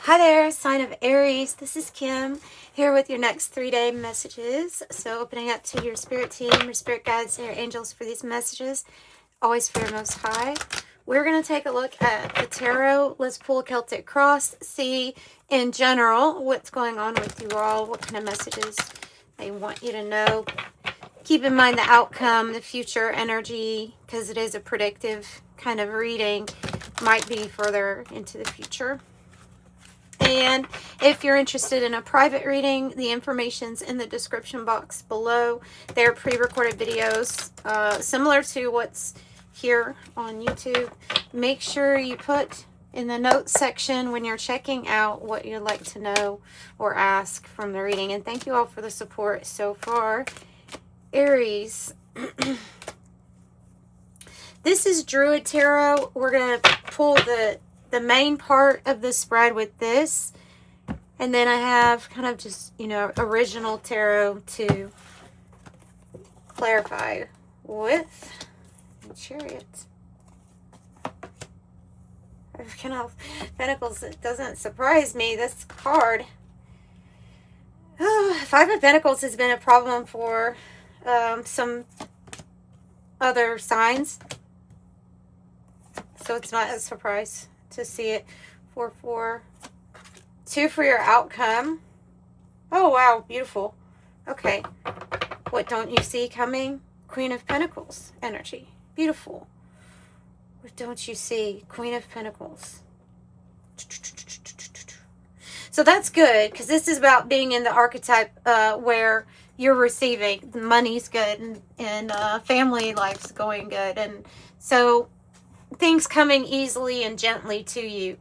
Hi there, sign of Aries. This is Kim here with your next 3-day messages. So opening up to your spirit team, your spirit guides, and your angels for these messages, always for your most high. We're going to take a look at the tarot. Let's pull a Celtic cross, see in general what's going on with you all, what kind of messages they want you to know. Keep in mind the outcome, the future energy, because it is a predictive kind of reading, might be further into the future. And if you're interested in a private reading, the information's in the description box below. They're pre-recorded videos, similar to what's here on YouTube. Make sure you put in the notes section when you're checking out what you'd like to know or ask from the reading. And thank you all for the support so far. Aries. This is Druid Tarot. We're going to pull the main part of the spread with this, and then I have kind of just, original tarot to clarify with Chariot. Kind of Pentacles. It doesn't surprise me, this card. Five of Pentacles has been a problem for some other signs, so it's not a surprise to see it. 4-4. 2 for your outcome. Oh wow, beautiful. Okay, what don't you see coming? Queen of Pentacles energy. Beautiful. What don't you see? Queen of Pentacles. So that's good, because this is about being in the archetype where you're receiving. The money's good, and family life's going good, and so things coming easily and gently to you.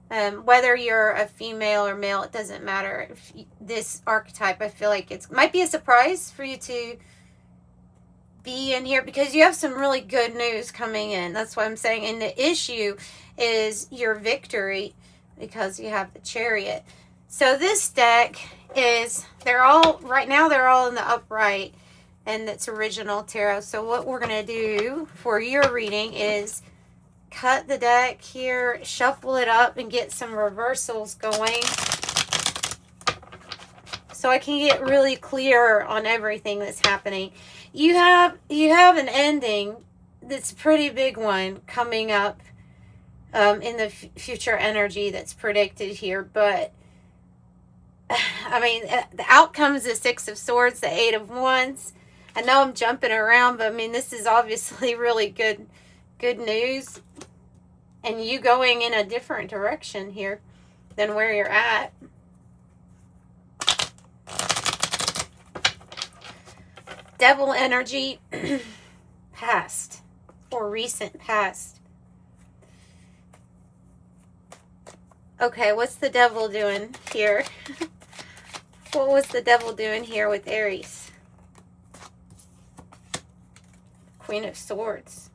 Whether you're a female or male, it doesn't matter. If this archetype, I feel like it might be a surprise for you to be in here, because you have some really good news coming in. That's what I'm saying. And the issue is your victory, because you have the Chariot. So this deck is, right now they're all in the upright, and it's original tarot. So what we're going to do for your reading is cut the deck here, shuffle it up, and get some reversals going, so I can get really clear on everything that's happening. You have an ending that's a pretty big one coming up in the future energy that's predicted here, but I mean, the outcome is the 6 of Swords, the 8 of Wands. I know I'm jumping around, but I mean, this is obviously really good news, and you going in a different direction here than where you're at. Devil energy, past or recent past. Okay, what's the devil doing here? What was the devil doing here with Aries? Queen of Swords.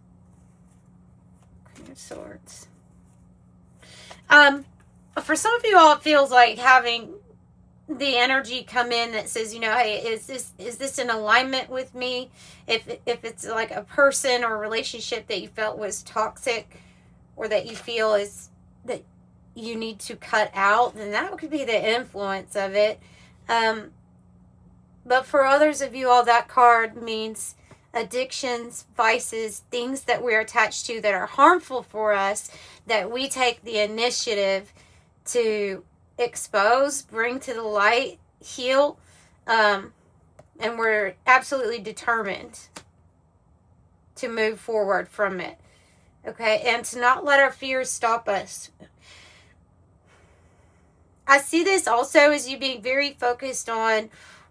Queen of Swords. For some of you all, it feels like having the energy come in that says, hey, is this in alignment with me? If it's like a person or a relationship that you felt was toxic, or that you feel is that you need to cut out, then that could be the influence of it. But for others of you all, that card means addictions, vices, things that we're attached to that are harmful for us, that we take the initiative to expose, bring to the light, heal, and we're absolutely determined to move forward from it. Okay, and to not let our fears stop us. I see this also as you being very focused on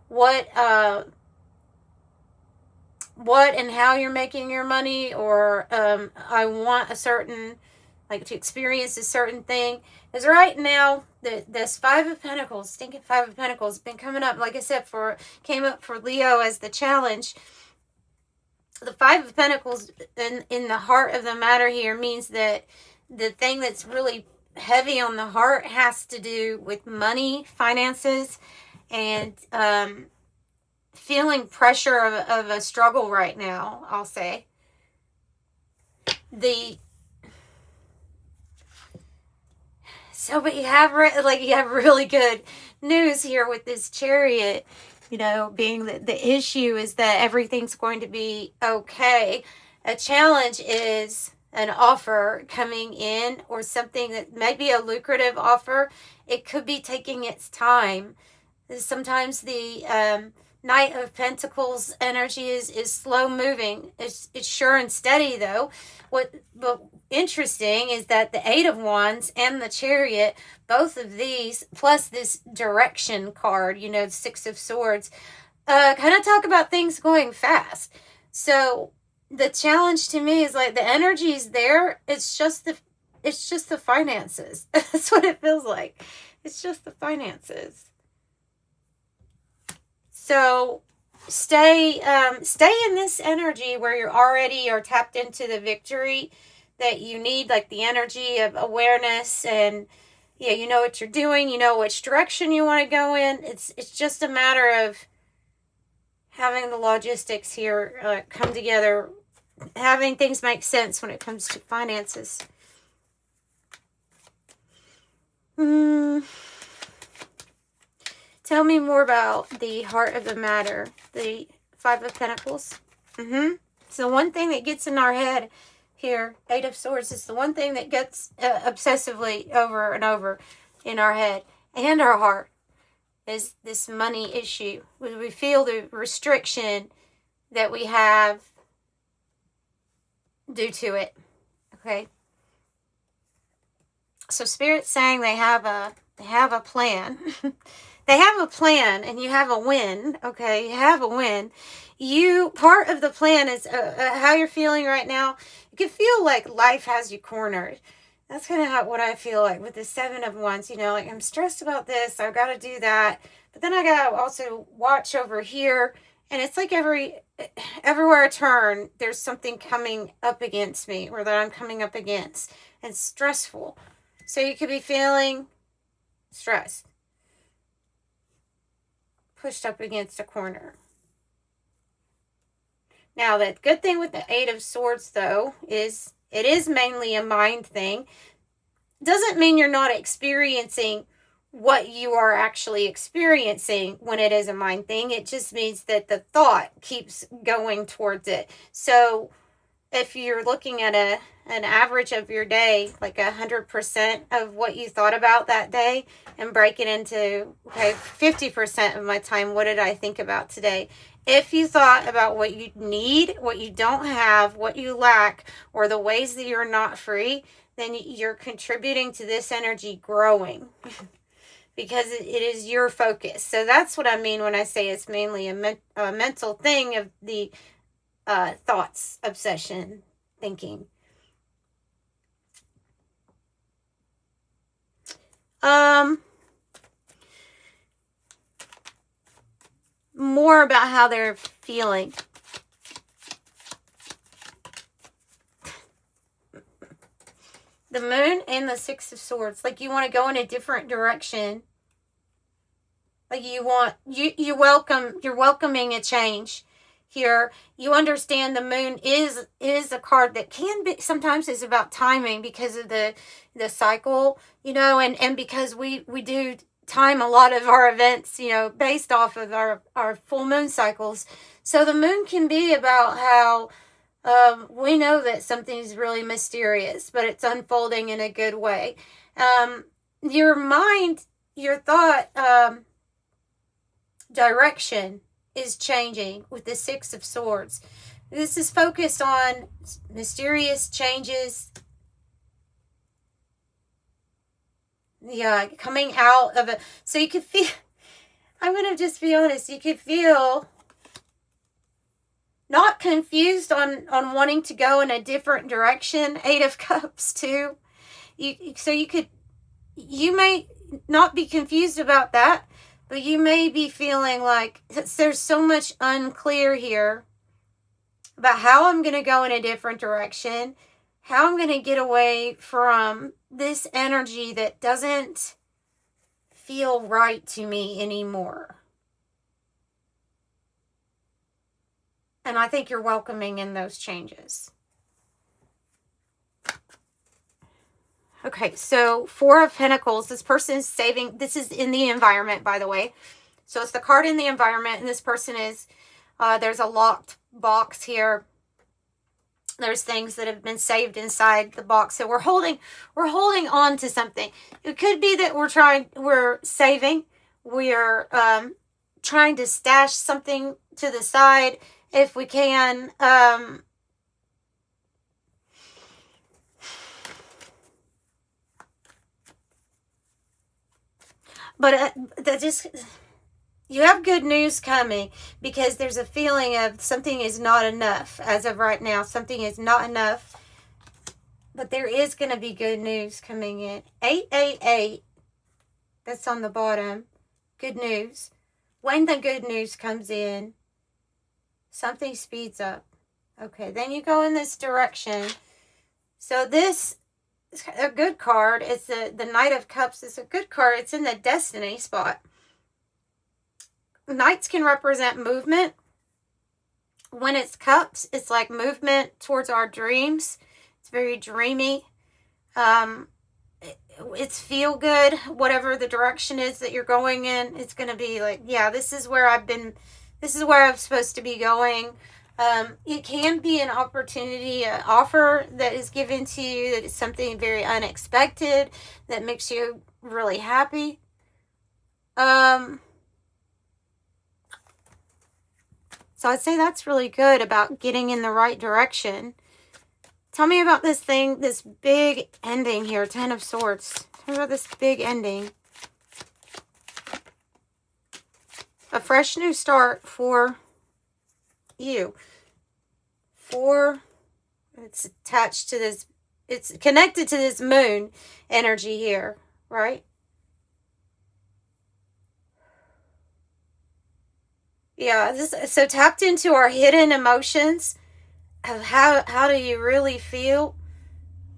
what and how you're making your money, or I want a certain, like, to experience a certain thing. Because right now, this 5 of Pentacles, stinking 5 of Pentacles, has been coming up, like I said, came up for Leo as the challenge. The 5 of Pentacles in the heart of the matter here means that the thing that's really heavy on the heart has to do with money, finances, and feeling pressure of a struggle right now, I'll say. So, but you have you have really good news here with this Chariot, you know, being that the issue is that everything's going to be okay. A challenge is an offer coming in, or something that may be a lucrative offer. It could be taking its time. Sometimes the Knight of Pentacles energy is slow moving. It's sure and steady though. But interesting is that the Eight of Wands and the Chariot, both of these, plus this direction card, you know, the Six of Swords, kind of talk about things going fast. So the challenge to me is like the energy is there. It's just the finances. That's what it feels like. It's just the finances. So stay in this energy where you already are tapped into the victory that you need, like the energy of awareness, and yeah, you know what you're doing, you know which direction you want to go in. It's just a matter of having the logistics here come together, having things make sense when it comes to finances. Tell me more about the heart of the matter, the Five of Pentacles. It's the one thing that gets in our head here. Eight of Swords is the one thing that gets obsessively over and over in our head and our heart, is this money issue. We feel the restriction that we have due to it. Okay. So Spirit's saying they have a plan. They have a plan, and you have a win. Okay, you have a win. Part of the plan is how you're feeling right now. You can feel like life has you cornered. That's kind of what I feel like with the Seven of Wands. You know, like I'm stressed about this. I've got to do that, but then I got to also watch over here. And it's like everywhere I turn, there's something coming up against me, or that I'm coming up against. And it's stressful. So you could be feeling stressed, pushed up against a corner. Now, the good thing with the Eight of Swords, though, is it is mainly a mind thing. Doesn't mean you're not experiencing what you are actually experiencing when it is a mind thing. It just means that the thought keeps going towards it. So if you're looking at an average of your day, like 100% of what you thought about that day, and break it into, okay, 50% of my time, what did I think about today? If you thought about what you need, what you don't have, what you lack, or the ways that you're not free, then you're contributing to this energy growing because it is your focus. So that's what I mean when I say it's mainly a mental thing of the thoughts, obsession, thinking. More about how they're feeling. The Moon and the Six of Swords. Like you want to go in a different direction. Like you're welcoming a change here. You understand the Moon is a card that can be, sometimes is about timing because of the cycle, you know, and because we do time a lot of our events, you know, based off of our full moon cycles. So the Moon can be about how we know that something's really mysterious, but it's unfolding in a good way. Your mind, your thought direction is changing with the Six of Swords. This is focused on mysterious changes. Yeah, coming out of it. So you could feel, I'm going to just be honest, you could feel not confused on wanting to go in a different direction. Eight of Cups too. You may not be confused about that, but you may be feeling like there's so much unclear here about how I'm going to go in a different direction, how I'm going to get away from this energy that doesn't feel right to me anymore. And I think you're welcoming in those changes. Okay, so Four of Pentacles. This person is saving. This is in the environment, by the way. So it's the card in the environment, and this person is, there's a locked box here. There's things that have been saved inside the box. So we're holding on to something. It could be that we're saving. We're trying to stash something to the side if we can. But that just, you have good news coming, because there's a feeling of something is not enough as of right now. Something is not enough. But there is going to be good news coming in. 888. That's on the bottom. Good news. When the good news comes in, something speeds up. Okay, then you go in this direction. So this is a good card. It's the Knight of Cups. It's a good card. It's in the Destiny spot. Knights can represent movement. When it's cups, it's like movement towards our dreams. It's very dreamy. It's feel good. Whatever the direction is that you're going in, it's going to be like, yeah, this is where I'm supposed to be going. It can be an opportunity, an offer that is given to you that is something very unexpected that makes you really happy. So I'd say that's really good about getting in the right direction. Tell me about this thing, this big ending here, 10 of Swords. Tell me about this big ending. A fresh new start for you. It's attached to this, it's connected to this moon energy here, right? Yeah, so tapped into our hidden emotions of how do you really feel.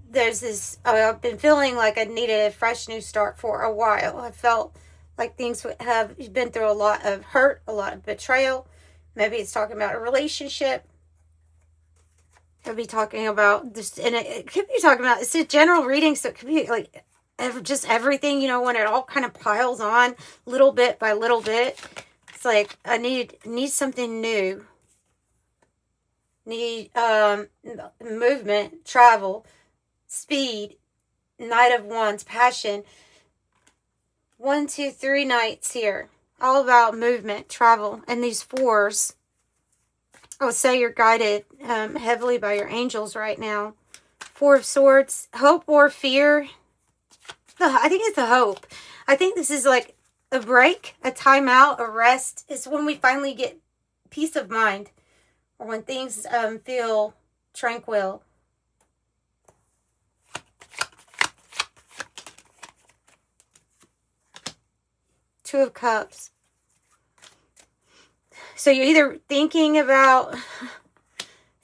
There's this, I've been feeling like I needed a fresh new start for a while. I felt like things have been through a lot of hurt, a lot of betrayal. Maybe it's talking about a relationship. It could be talking about this, and it could be talking about, it's a general reading, so it could be like just everything, you know, when it all kind of piles on little bit by little bit. It's like I need something new. Need movement, travel, speed, Knight of Wands, passion. 1, 2, 3 knights here. All about movement, travel, and these fours. I would say you're guided heavily by your angels right now. 4 of Swords, hope or fear. I think it's a hope. I think this is like a break, a timeout, a rest. It's when we finally get peace of mind, or when things feel tranquil. Two of Cups. So you're either thinking about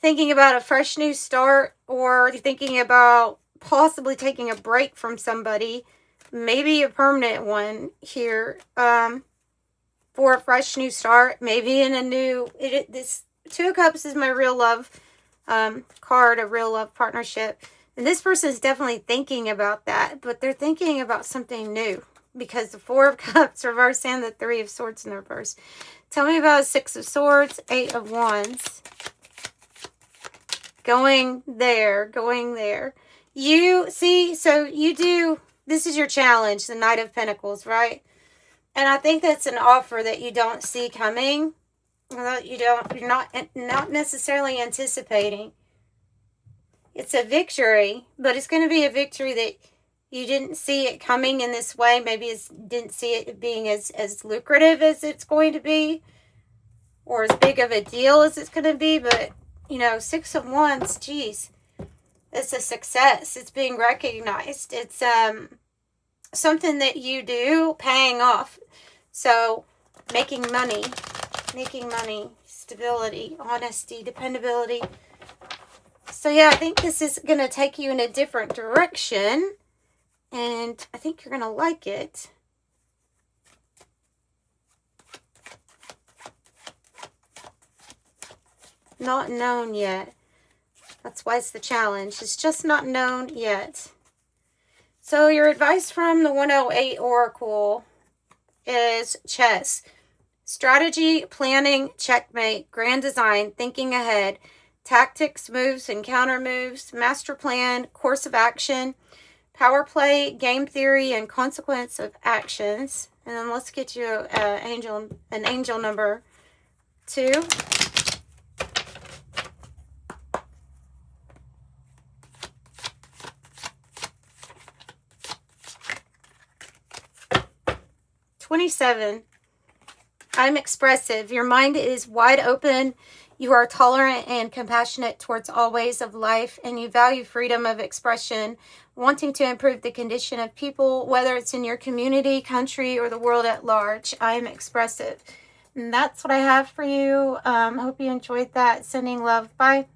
a fresh new start, or you're thinking about possibly taking a break from somebody, maybe a permanent one here, for a fresh new start, maybe in a new, this Two of Cups is my real love card, a real love partnership. And this person is definitely thinking about that, but they're thinking about something new, because the 4 of Cups reverse and the 3 of Swords in the reverse. Tell me about 6 of Swords, 8 of Wands. Going there. You see, so you do, this is your challenge, the Knight of Pentacles, right? And I think that's an offer that you don't see coming. You're not necessarily anticipating. It's a victory, but it's going to be a victory that you didn't see it coming in this way. Maybe you didn't see it being as lucrative as it's going to be, or as big of a deal as it's going to be. But, you know, 6 of Wands, geez, it's a success. It's being recognized. It's something that you do paying off. So making money, stability, honesty, dependability. So yeah, I think this is going to take you in a different direction, and I think you're going to like it. Not known yet. That's why it's the challenge. It's just not known yet. So your advice from the 108 Oracle is chess. Strategy, planning, checkmate, grand design, thinking ahead, tactics, moves and counter moves, master plan, course of action, power play, game theory, and consequence of actions. And then let's get you an angel number 2. $27. I'm expressive. Your mind is wide open. You are tolerant and compassionate towards all ways of life, and you value freedom of expression, wanting to improve the condition of people, whether it's in your community, country, or the world at large. I am expressive. And that's what I have for you. I hope you enjoyed that. Sending love. Bye.